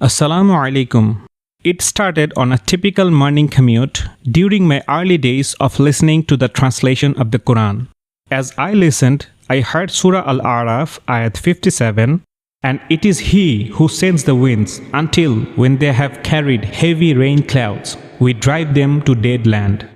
Assalamu alaikum. It started on a typical morning commute during my early days of listening to the translation of the Quran. As I listened, I heard Surah Al-A'raf, ayat 57, and it is He who sends the winds until when they have carried heavy rain clouds, we drive them to dead land.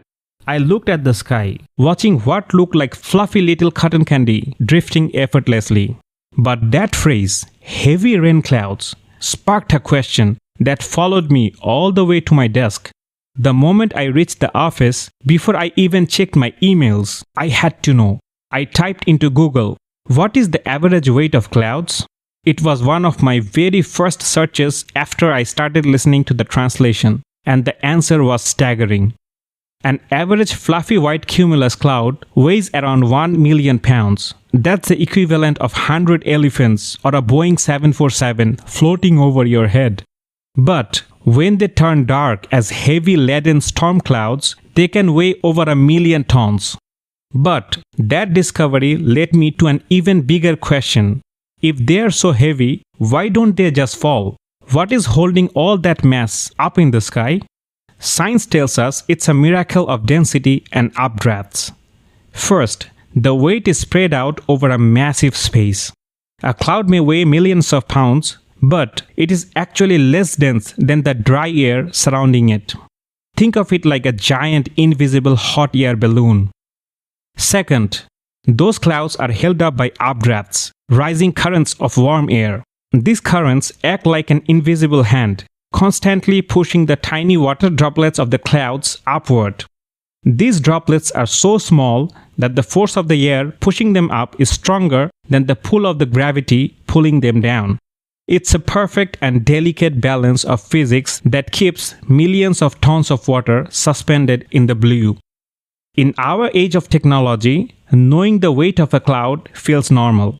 I looked at the sky, watching what looked like fluffy little cotton candy drifting effortlessly. But that phrase, heavy rain clouds, sparked a question that followed me all the way to my desk. The moment I reached the office, before I even checked my emails, I had to know. I typed into Google, what is the average weight of clouds? It was one of my very first searches after I started listening to the translation, and the answer was staggering. An average fluffy white cumulus cloud weighs around 1 million pounds. That's the equivalent of 100 elephants or a Boeing 747 floating over your head. But when they turn dark as heavy leaden storm clouds, they can weigh over 1 million tons. But that discovery led me to an even bigger question. If they are so heavy, why don't they just fall? What is holding all that mass up in the sky? Science tells us it's a miracle of density and updrafts. First, the weight is spread out over a massive space. A cloud may weigh millions of pounds, but it is actually less dense than the dry air surrounding it. Think of it like a giant invisible hot air balloon. Second, those clouds are held up by updrafts, rising currents of warm air. These currents act like an invisible hand, constantly pushing the tiny water droplets of the clouds upward. These droplets are so small that the force of the air pushing them up is stronger than the pull of the gravity pulling them down. It's a perfect and delicate balance of physics that keeps millions of tons of water suspended in the blue. In our age of technology, knowing the weight of a cloud feels normal.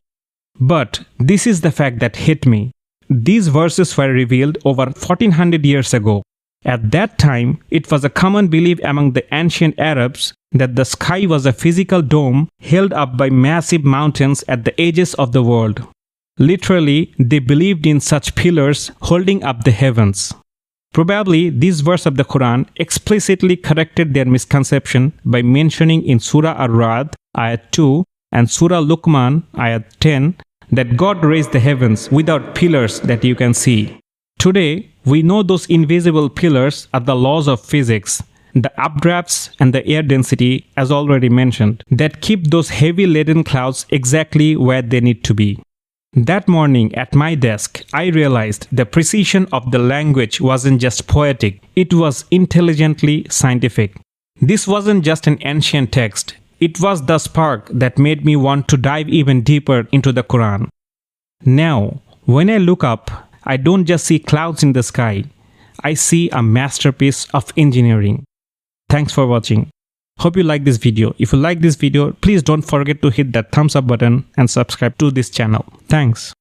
But this is the fact that hit me. These verses were revealed over 1400 years ago. At that time, it was a common belief among the ancient Arabs that the sky was a physical dome held up by massive mountains at the edges of the world. Literally, they believed in such pillars holding up the heavens. Probably, this verse of the Quran explicitly corrected their misconception by mentioning in Surah Ar-Ra'd, ayat 2, and Surah Luqman, ayat 10, that God raised the heavens without pillars that you can see. Today, we know those invisible pillars are the laws of physics, the updrafts and the air density, as already mentioned, that keep those heavy laden clouds exactly where they need to be. That morning at my desk, I realized the precision of the language wasn't just poetic, it was intelligently scientific. This wasn't just an ancient text. It was the spark that made me want to dive even deeper into the Quran. Now, when I look up, I don't just see clouds in the sky. I see a masterpiece of engineering. Thanks for watching. Hope you like this video. If you like this video, please don't forget to hit that thumbs up button and subscribe to this channel. Thanks.